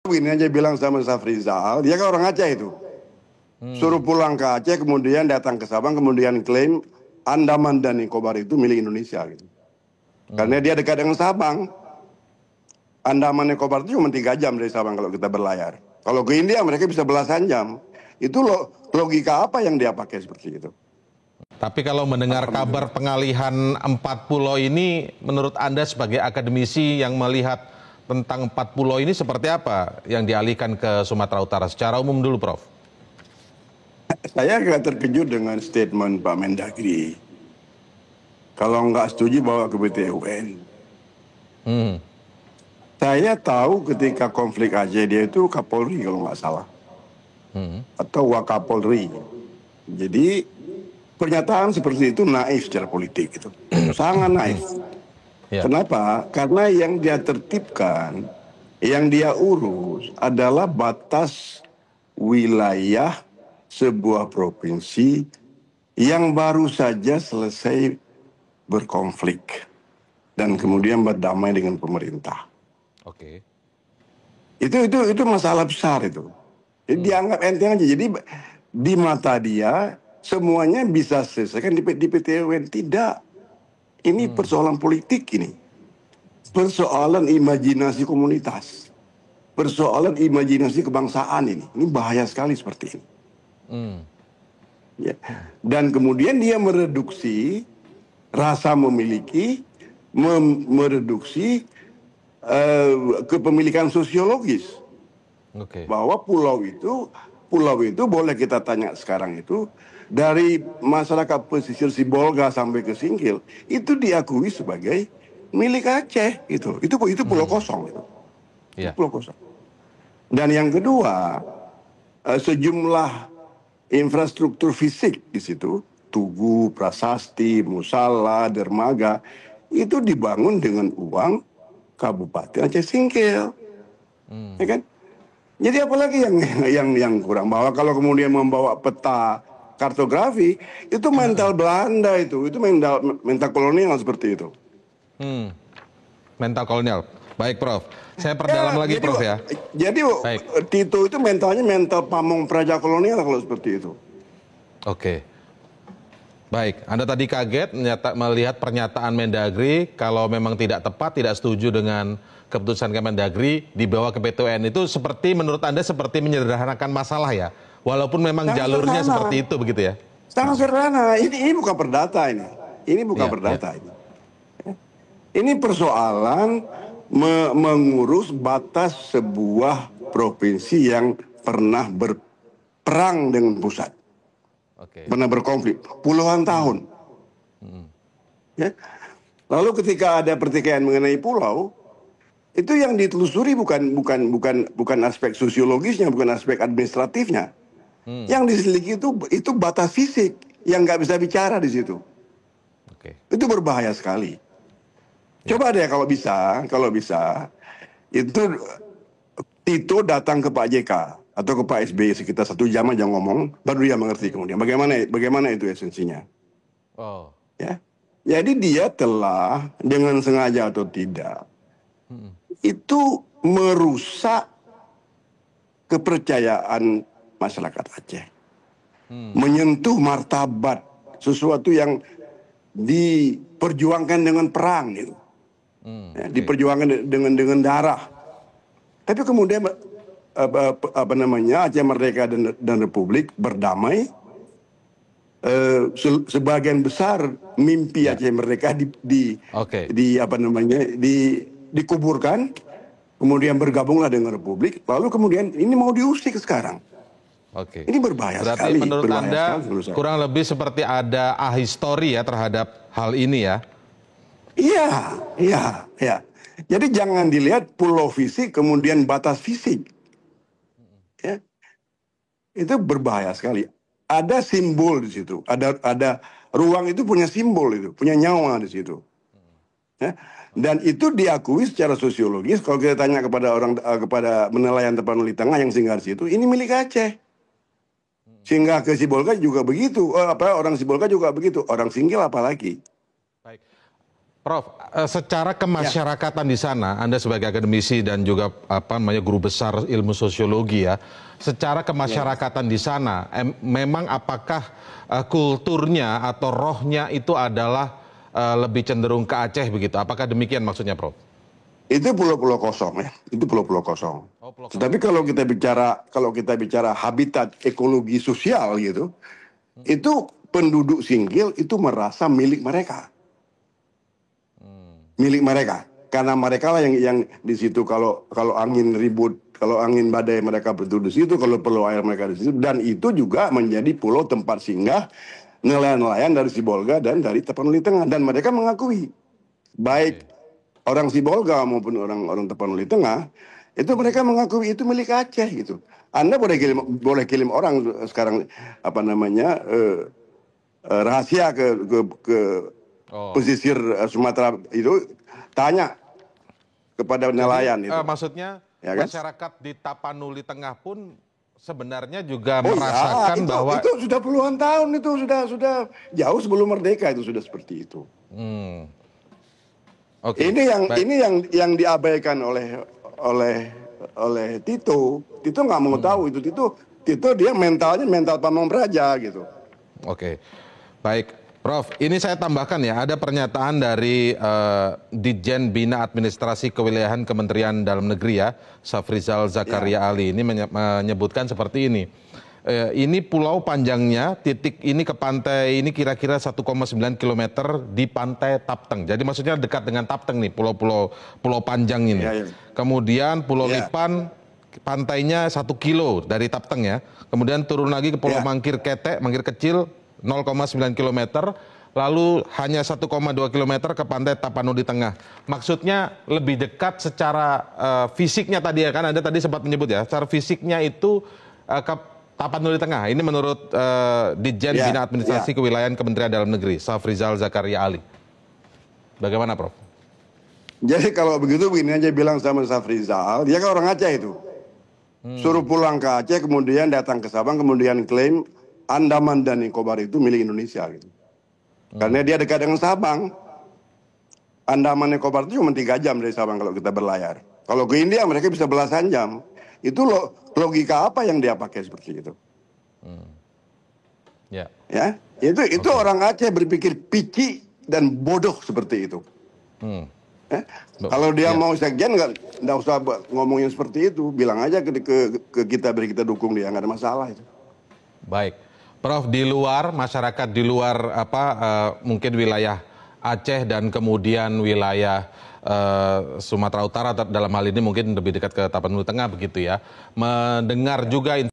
Ini aja bilang sama Safrizal, dia kan orang Aceh itu. Suruh pulang ke Aceh, kemudian datang ke Sabang, kemudian klaim Andaman dan Nicobar itu milik Indonesia. Gitu. Karena dia dekat dengan Sabang. Andaman Nicobar itu cuma 3 jam dari Sabang kalau kita berlayar. Kalau ke India mereka bisa belasan jam. Itu logika apa yang dia pakai seperti itu. Tapi kalau mendengar kabar pengalihan 4 pulau ini, menurut Anda sebagai akademisi yang melihat tentang 4 pulau ini seperti apa yang dialihkan ke Sumatera Utara? Secara umum dulu, Prof. Saya agak terkejut dengan statement Pak Mendagri. Kalau nggak setuju bawa ke PT UN. Saya tahu ketika konflik Aceh dia itu Kapolri kalau nggak salah. Atau Wakapolri. Jadi pernyataan seperti itu naif secara politik. Itu sangat naif. Ya. Kenapa? Karena yang dia tertibkan, yang dia urus adalah batas wilayah sebuah provinsi yang baru saja selesai berkonflik dan kemudian berdamai dengan pemerintah. Oke. Itu masalah besar itu. Jadi dianggap enteng aja. Jadi di mata dia semuanya bisa selesaikan di PT UN. Tidak. Ini persoalan politik ini. Persoalan imajinasi komunitas. Persoalan imajinasi kebangsaan ini. Ini bahaya sekali seperti ini. Ya. Dan kemudian dia mereduksi rasa memiliki, mereduksi kepemilikan sosiologis. Bahwa pulau itu boleh kita tanya sekarang itu dari masyarakat pesisir Sibolga sampai ke Singkil itu diakui sebagai milik Aceh itu pulau kosong itu. Ya. Pulau kosong. Dan yang kedua sejumlah infrastruktur fisik di situ Tugu, Prasasti, Musala, Dermaga itu dibangun dengan uang Kabupaten Aceh Singkil, ya kan? Jadi apalagi yang kurang, bahwa kalau kemudian membawa peta kartografi itu mental Belanda itu mental kolonial seperti itu. Mental kolonial. Baik, Prof. Saya perdalam lagi, jadi, Prof ya. Jadi Tito itu mentalnya mental pamong praja kolonial kalau seperti itu. Oke. Baik, Anda tadi kaget melihat pernyataan Mendagri kalau memang tidak tepat, tidak setuju dengan keputusan Kemendagri dibawa ke PT UN itu seperti menurut Anda seperti menyederhanakan masalah ya, walaupun memang jalurnya seperti itu begitu ya? Sangat sederhana. Ini bukan perdata ini. Ini bukan perdata ini. Ini persoalan mengurus batas sebuah provinsi yang pernah berperang dengan pusat. Pernah berkonflik puluhan tahun. Ya. Lalu ketika ada pertikaian mengenai pulau, itu yang ditelusuri bukan aspek sosiologisnya, bukan aspek administratifnya. Yang diselidiki itu batas fisik yang nggak bisa bicara di situ. Itu berbahaya sekali. Coba deh kalau bisa itu Tito datang ke Pak JK atau ke Pak SBY sekitar 1 jam aja ngomong, baru dia mengerti kemudian bagaimana itu esensinya. Ya. Jadi dia telah dengan sengaja atau tidak itu merusak kepercayaan masyarakat Aceh, menyentuh martabat sesuatu yang diperjuangkan dengan perang gitu. Ya, diperjuangkan dengan darah. Tapi kemudian Aceh Merdeka dan Republik berdamai. Sebagian besar mimpi Aceh Merdeka dikuburkan, kemudian bergabunglah dengan Republik, lalu kemudian ini mau diusik sekarang. Ini berbahaya sekali. Berarti menurut Anda kurang lebih seperti ada ahistori ya terhadap hal ini ya? Iya. Jadi jangan dilihat pulau fisik kemudian batas fisik. Ya. Itu berbahaya sekali. Ada simbol di situ. Ada ruang itu punya simbol itu, punya nyawa di situ. Ya. Dan itu diakui secara sosiologis. Kalau kita tanya kepada nelayan Tapanuli Tengah yang singgah di situ, ini milik Aceh. Singgah ke Sibolga juga begitu. Orang Sibolga juga begitu. Orang Singkil apalagi. Baik. Prof, secara kemasyarakatan di sana, Anda sebagai akademisi dan juga guru besar ilmu sosiologi ya, secara kemasyarakatan di sana, memang apakah kulturnya atau rohnya itu adalah lebih cenderung ke Aceh begitu? Apakah demikian maksudnya, Prof? Itu pulau-pulau kosong ya, itu pulau-pulau kosong. Oh, pulau kosong. Tetapi kalau kita bicara habitat ekologi sosial gitu, itu penduduk Singgil itu merasa milik mereka. Milik mereka, karena mereka lah yang di situ kalau angin ribut, kalau angin badai mereka berduduk di situ, kalau perlu air mereka di situ, dan itu juga menjadi pulau tempat singgah nelayan-nelayan dari Sibolga dan dari Tapanuli Tengah, dan mereka mengakui baik orang Sibolga maupun orang Tapanuli Tengah itu mereka mengakui itu milik Aceh gitu. Anda boleh kirim orang sekarang rahasia ke pesisir Sumatera itu, tanya kepada nelayan. Jadi, itu. Maksudnya Ya kan? masyarakat di Tapanuli Tengah pun sebenarnya juga Oh merasakan ya, bahwa itu sudah puluhan tahun, itu sudah jauh sebelum merdeka itu sudah seperti itu. Okay. Ini yang diabaikan oleh Tito. Tito nggak mau tahu itu. Tito dia mentalnya mental pamong praja gitu. Oke, baik. Prof, ini saya tambahkan ya, ada pernyataan dari Ditjen Bina Administrasi Kewilayahan Kementerian Dalam Negeri ya, Safrizal Zakaria Ali, ini menyebutkan seperti ini. Ini pulau panjangnya, titik ini ke pantai ini kira-kira 1,9 km di pantai Tapteng. Jadi maksudnya dekat dengan Tapteng nih, pulau panjang ini. Ya. Kemudian Pulau Lipan, pantainya 1 kilo dari Tapteng ya. Kemudian turun lagi ke Pulau Mangkir Ketek, Mangkir Kecil, 0,9 km, lalu hanya 1,2 km ke pantai Tapanuli Tengah. Maksudnya lebih dekat secara fisiknya tadi ya kan, Anda tadi sempat menyebut ya, secara fisiknya itu ke Tapanuli Tengah. Ini menurut Ditjen Bina Administrasi Kewilayahan Kementerian Dalam Negeri, Safrizal Zakaria Ali. Bagaimana, Prof? Jadi kalau begitu begini aja bilang sama Safrizal, dia kan orang Aceh itu. Suruh pulang ke Aceh, kemudian datang ke Sabang, kemudian klaim Andaman dan Nicobar itu milik Indonesia gitu. Karena dia dekat dengan Sabang. Andaman Nicobar itu cuma 3 jam dari Sabang kalau kita berlayar. Kalau ke India mereka bisa belasan jam. Itu logika apa yang dia pakai seperti itu? Ya, itu orang Aceh berpikir pici dan bodoh seperti itu. Kalau dia mau sekjen nggak usah ngomongin seperti itu, bilang aja ke kita, beri kita dukung dia, nggak ada masalah itu. Baik, Prof, di luar masyarakat di luar mungkin wilayah Aceh dan kemudian wilayah Sumatera Utara dalam hal ini mungkin lebih dekat ke Tapanuli Tengah begitu ya, mendengar juga